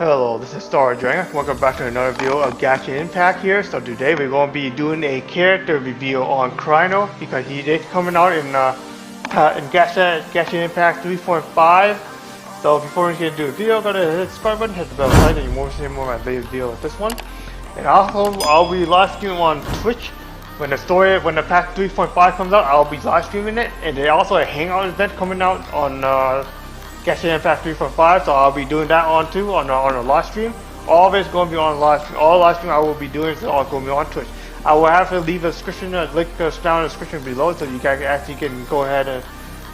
Hello, this is Star Dranger. Welcome back to another video of Genshin Impact here. So today we're going to be doing a character review on Cyno because he is coming out in Genshin Impact 3.5. So before we get to the video, go to hit the subscribe button, hit the bell button, and you won't see more of my latest video with this one. And also, I'll be live streaming on Twitch when the patch 3.5 comes out. I'll be live streaming it, and there's also a Hangout event coming out on Genshin Impact 3.5, so I'll be doing that on a live stream. All of it's going to be on live stream. All live stream I will be doing is all going to be on Twitch. I will have to leave a link down in the description below, so you guys actually can go ahead and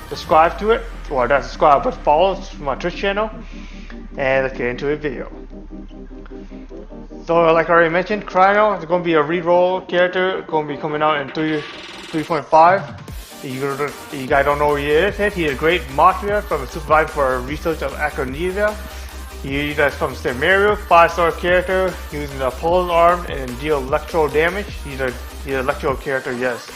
subscribe to it, or not subscribe but follow my Twitch channel. And let's get into the video. So like I already mentioned, Cyno is going to be a reroll character, going to be coming out in 3.5. You guys don't know who he is. He's a great Mafia from a supervisor for research of Acronesia. He is from Cyno, 5-star character, using a pole arm and deal electro damage. He's an electro character, yes.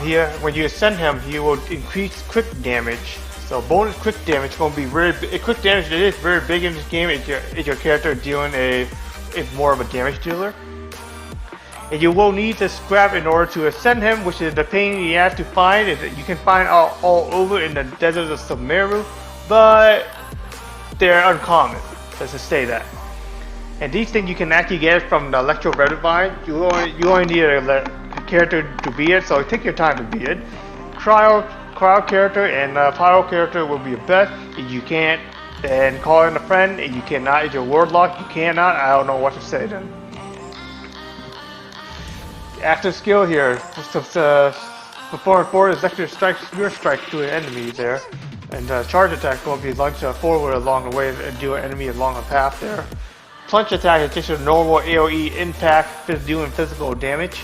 Here, when you ascend him, he will increase crit damage. So bonus crit damage is going to be very big. Crit damage is very big in this game. Is your character dealing is more of a damage dealer. And you will need to scrap in order to ascend him, which is the pain you have to find. You can find all over in the deserts of Cyno, but they're uncommon. Let's just say that. And these things you can actually get from the Electro Redivine. You only need a character to beat it, so take your time to beat it. Cryo character and Pyro character will be the best. If you can't, then call in a friend. If you cannot, if you're Warlock, you cannot. I don't know what to say then. Active skill here, perform forward executive strike, spear strike to an enemy there, and charge attack will be launched forward along the way and deal an enemy along a path there. Punch attack is just a normal AOE impact, doing physical damage.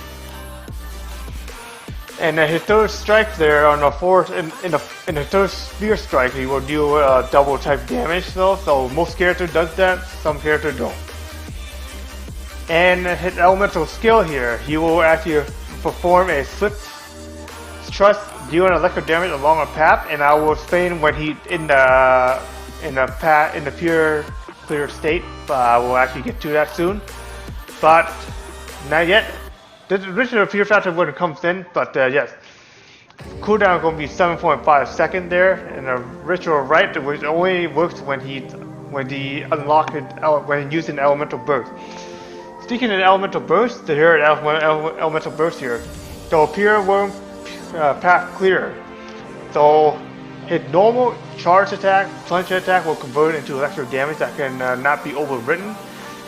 And his third strike there on the fourth, in the third spear strike, he will deal double type damage though. So most characters does that, some characters don't. And his elemental skill here, he will actually perform a swift thrust, dealing electric damage along a path. And I will explain when he in the pure clear state. But I will actually get to that soon. But not yet. This original pure factor when it comes in, but yes. Cooldown is going to be 7.5 seconds there, and a ritual right, which only works when he using elemental burst. Speaking of elemental burst, here at elemental burst here. So pure worm path clear. So his normal charge attack, plunge attack will convert into electric damage that can not be overwritten.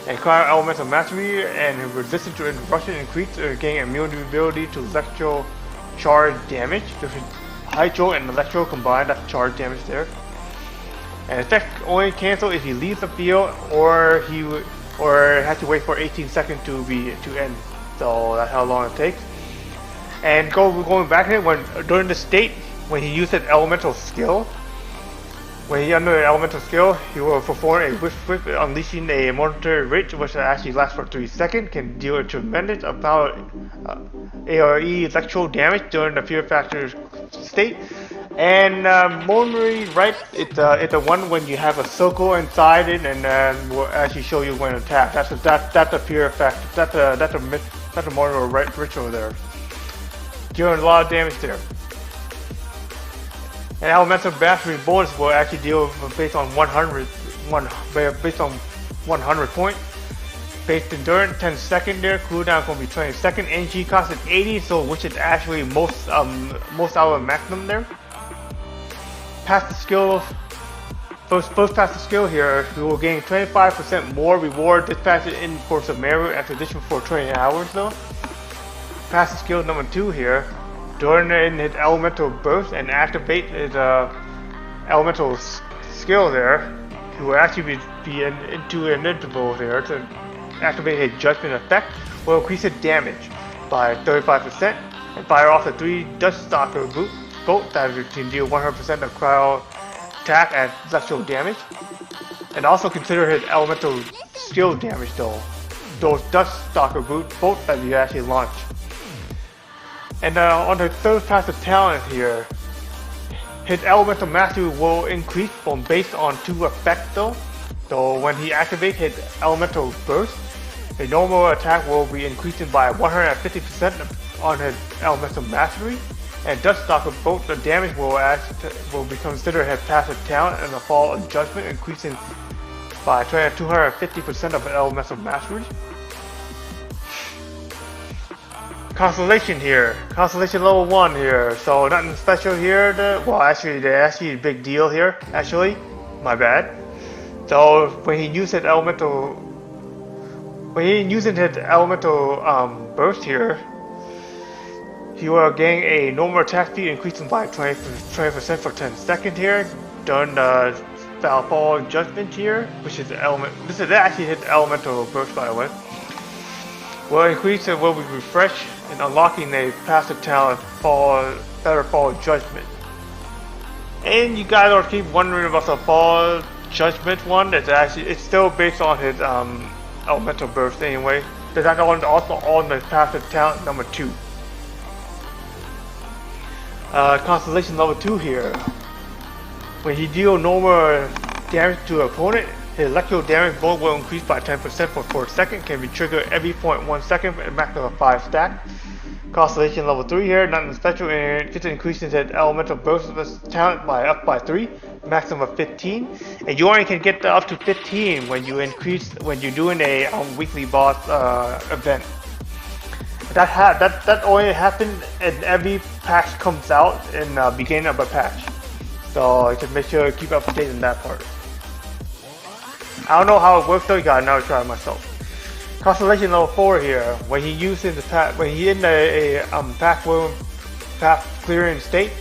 And Cryo elemental mastery and resistance to interruption increase or gain immunity to electro charge damage. With hydro and electro combined, that's charge damage there. And effect only cancel if he leaves the field or has to wait for 18 seconds to end. So that's how long it takes. And going back here, during the state when he uses elemental skill, when he's under elemental skill, he will perform a whip, unleashing a momentary rage, which actually lasts for 3 seconds, can deal a tremendous amount of AoE electro damage during the fear factor state. And momentary right, it's the one when you have a circle inside it, and will actually show you when to attack. That's a pure factor. That's a momentary right ritual there, dealing a lot of damage there. And elemental mastery bonus will actually deal based on 100 points. Base endurance 10 seconds there. Cooldown going to be 20 seconds. NG cost is 80, so which is actually most out of maximum there. Passive skill. First passive skill here, we will gain 25% more reward dispatched in for Cyno acquisition for 20 hours though. Passive skill number 2 here. During his elemental burst and activate his elemental skill there, he will actually be into an interval there to activate his judgment effect, will increase his damage by 35% and fire off the 3 Dust Stalker bolt that can deal 100% of cryo attack and electro damage. And also consider his elemental skill damage though, those Dust Stalker bolts that you actually launch. And on the third passive talent here, his elemental mastery will increase from based on 2 effects though. So when he activates his elemental burst, a normal attack will be increasing by 150% on his elemental mastery, and Dust Stalker both the damage will be considered his passive talent, and the Fall of Judgment increasing by 250% of elemental mastery. Constellation here, Constellation level 1 here, so nothing special here. Well, actually, there's actually a big deal here. Actually, my bad. So when he uses elemental, burst here, he will gain a normal attack speed increasing by 20% for 10 seconds here. During the Fall Judgment here, which is the element. This is actually his elemental burst, by the way. Will increase and will be refreshed and unlocking a passive talent better Fall Judgment. And you guys are keep wondering about the Fall Judgment one. It's still based on his elemental burst anyway. But that's also on the passive talent number 2. Constellation level 2 here. When he deals normal damage to an opponent, his electrical damage bolt will increase by 10% for 4 seconds, can be triggered every 0.1 second at a maximum of 5 stack. Constellation level 3 here, nothing special, and it increases his elemental burst of his talent up by 3, maximum of 15. And you only can get up to 15 when you're doing a weekly boss event. That only happens in every patch comes out in the beginning of a patch. So just make sure to keep up to date in that part. I don't know how it works though, you gotta now try it myself. Constellation level 4 here, when he uses when he in a path clearing state,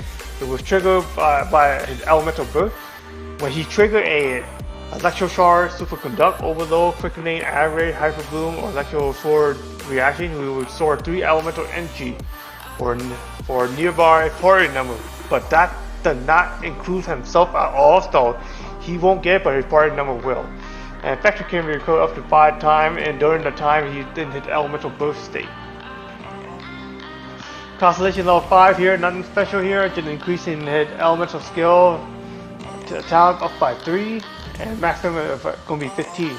it was triggered by his elemental burst. When he triggered a electro charge, superconduct, overload, quickening, aggravate, hyper bloom, or electro sword reaction, we will restore 3 elemental energy for nearby party number. But that does not include himself at all, so he won't get it, but his party number will. And effective can be recorded up to 5 times, and during the time he's in his elemental burst state. Constellation level 5 here, nothing special here, just increasing his elemental skill talent up by 3, and maximum is going to be 15.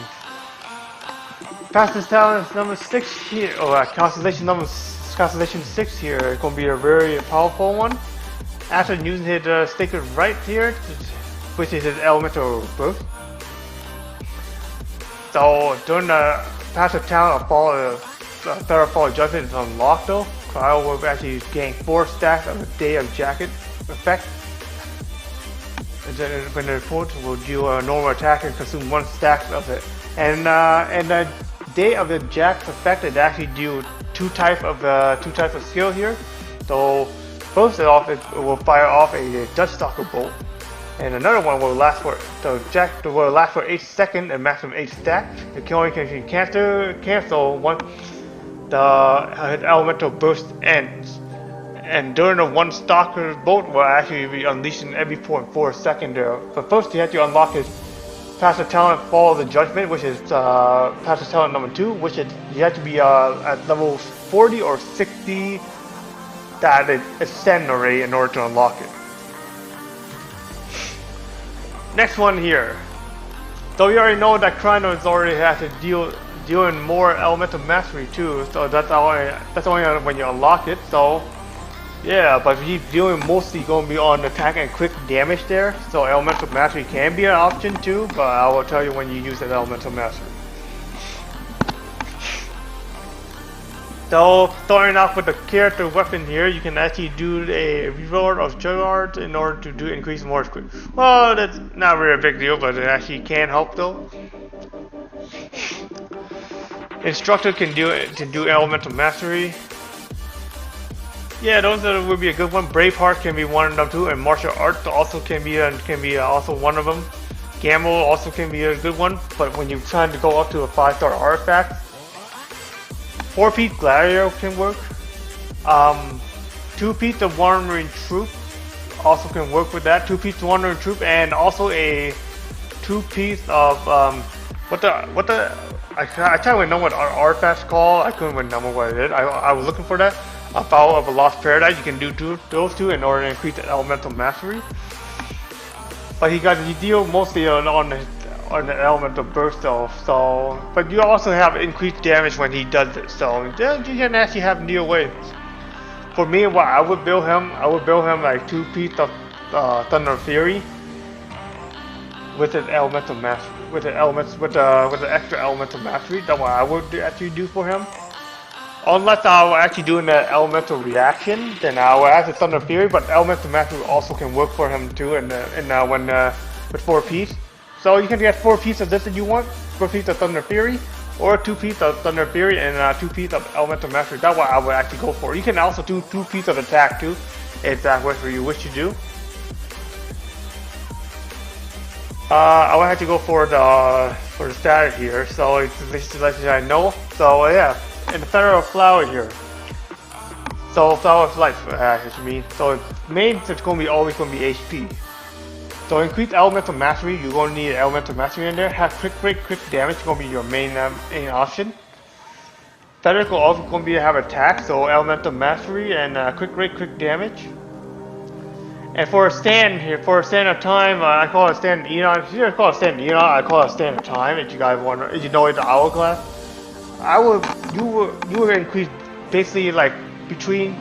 Fastest talent number 6 here, Constellation 6 here, is going to be a very powerful one. After using his Sacred Right here, which is his elemental burst. So during the passive talent of Third Fall Judgment is unlocked though, Cryo will actually gain 4 stacks of the Day of Jacket effect. And then when the opponent will do a normal attack and consume 1 stack of it. And the Day of the Jacket effect is actually do two types of skill here. So first off, it will fire off a Dust Stalker bolt. And another one will last for 8 seconds and maximum 8 stack. You can only cancel once the elemental burst ends. And during the 1 stalker bolt will actually be unleashing every 0.4 seconds there. But first you have to unlock his passive talent Fall of the Judgment, which is passive talent number 2, which is you have to be at level 40 or 60 that it ascend already in order to unlock it. Next one here. So we already know that Cyno is already has to deal in more elemental mastery too. So that's only when you unlock it. So yeah, but he's dealing mostly going to be on attack and quick damage there. So elemental mastery can be an option too, but I will tell you when you use that elemental mastery. So starting off with the character weapon here, you can actually do a reload of Juggard in order to increase more quick. Well, that's not really a big deal, but it actually can help though. Instructor can do elemental mastery. Yeah, those would be a good one. Braveheart can be one of them too, and martial arts also can be also one of them. Gamble also can be a good one, but when you're trying to go up to a 5-star artifact. 4-piece Gladiator can work. 2-piece of Wandering Troop also can work with that. 2-piece Wandering Troop, and also a 2-piece of I can't even know what artifact's called. I couldn't remember what it is. I was looking for that. A Fowl of a Lost Paradise. You can do those two in order to increase the elemental mastery. But he deal mostly on on the elemental burst though. So, but you also have increased damage when he does it. So you can actually have Neo waves. For me, what I would build him like 2 pieces of Thunder Fury with an elemental mastery, with the extra elemental mastery. That's what I would actually do for him. Unless I were actually doing the elemental reaction, then I would have the Thunder Fury, but elemental mastery also can work for him too. With 4 pieces, so you can get 4 pieces of this if you want, 4 pieces of Thunder Fury, or 2 pieces of Thunder Fury and 2 pieces of elemental mastery. That's what I would actually go for. You can also do 2 pieces of attack too, if that's what you wish to do. I would have to go for the status here, so it's to let you know. So yeah, in the Federal Flower here. So Flower of Life, what you mean. So main it's always going to be HP. So increase elemental mastery. You're going to need elemental mastery in there. Have quick break, quick damage. Going to be your main option. Federal also going to be have attack. So elemental mastery and quick break, quick damage. And for a stand here, for a stand of time, I call it stand Eon. If you don't call it stand Eon, I call it stand of time. If you guys want, if you know it's the hourglass, you would increase basically like between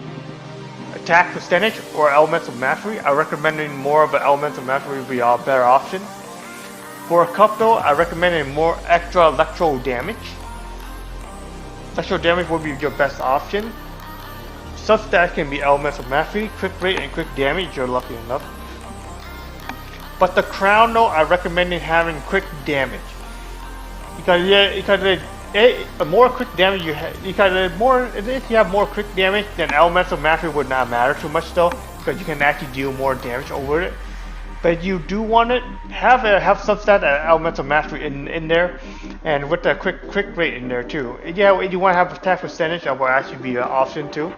attack percentage or elemental mastery. I recommend more of an elemental mastery would be a better option. For a cup though, I recommend more extra electro damage. Electro damage would be your best option. Such that can be elemental mastery, quick rate, and quick damage if you're lucky enough. But the crown though, I recommend having quick damage. Because the more quick damage you have, if you have more quick damage, then elemental mastery would not matter too much though, because you can actually deal more damage over it. But you do want it, have subset elemental mastery in there, and with the quick rate in there too. Yeah, if you want to have attack percentage, that will actually be an option too.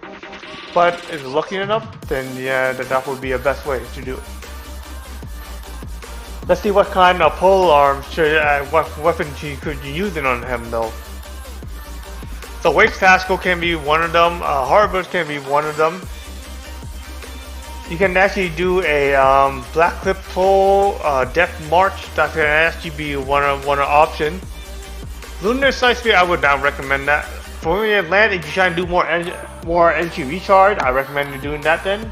But if you're lucky enough, then yeah, that would be the best way to do it. Let's see what kind of pole arm, what weapon you could use it on him though. So Waves Tactical can be one of them, Harbor can be one of them. You can actually do a Black Clip pole, Death March, that can actually be one option. Lunar Side Spear, I would not recommend that. For me, land, if you try to do more energy recharge, I recommend you doing that then.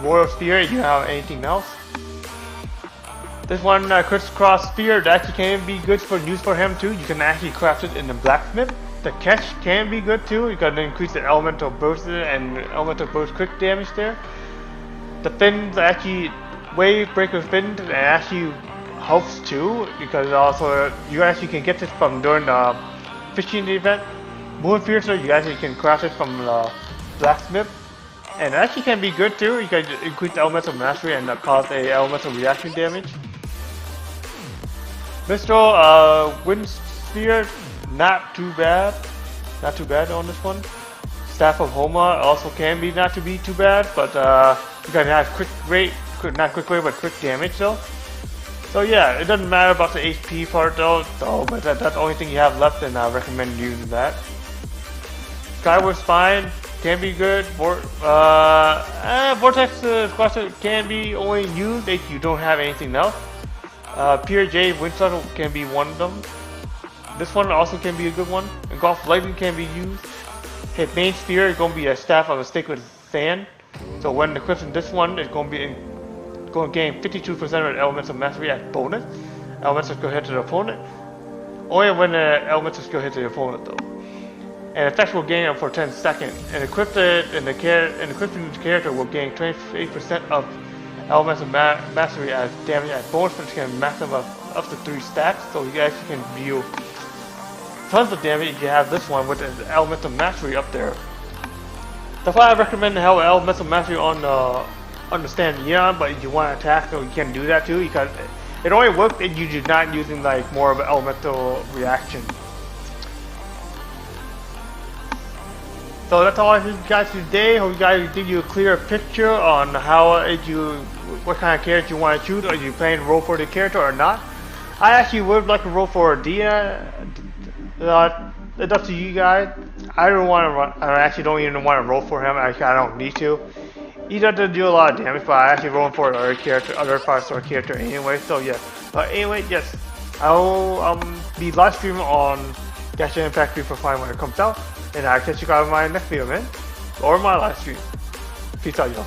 Royal Spear, if you have anything else. This one, Crisscross Spear, that actually can be good for use for him too. You can actually craft it in the blacksmith. The catch can be good too. You can increase the elemental burst and elemental burst quick damage there. The fins actually, wave breaker fins, and actually helps too, because also you actually can get this from during the fishing event. Moon Piercer, you actually can craft it from the blacksmith, and it actually can be good too. You can increase elemental mastery and cause a elemental reaction damage. Mistral Wind Sphere, not too bad on this one. Staff of Homa also can be not to be too bad, but you can have quick rate, not quick rate, but quick damage though. So yeah, it doesn't matter about the HP part though, but that's the only thing you have left, and I recommend using that. Skyward Spine can be good. Vortex Squasher can be only used if you don't have anything else. Pure J Wind Shuttle can be one of them. This one also can be a good one. Engulf Lightning can be used. His main spear is going to be a staff of a stick with sand. So when equipped in this one, it's going to gain 52% of the elemental mastery as bonus. Elemental skill hit to the opponent. Only when the elemental skill hits the opponent though. And effect will gain up for 10 seconds. And equipping the character will gain 28% of elemental mastery as damage as bonus, which can maximum of up to 3 stacks. So you actually can deal tons of damage if you have this one with the elemental mastery up there. That's why I recommend to have elemental mastery on the stand Eon, but if you want to attack, so you can do that too, because it only works if you're not using like more of an elemental reaction. So that's all I have guys today. Hope you guys give you a clear picture on how what kind of character you want to choose, or you plan to roll for the character or not. I actually would like to roll for Dia. It's up to you guys. I don't want to run. I actually don't even want to roll for him. I don't need to. He doesn't do a lot of damage, but I actually roll for other character, other 5-star character anyway. So yeah. But anyway, yes. I'll be live streaming on Genshin Impact 3.5 when it comes out, and I'll catch you guys in my next video, man, or my live stream. Peace out, y'all.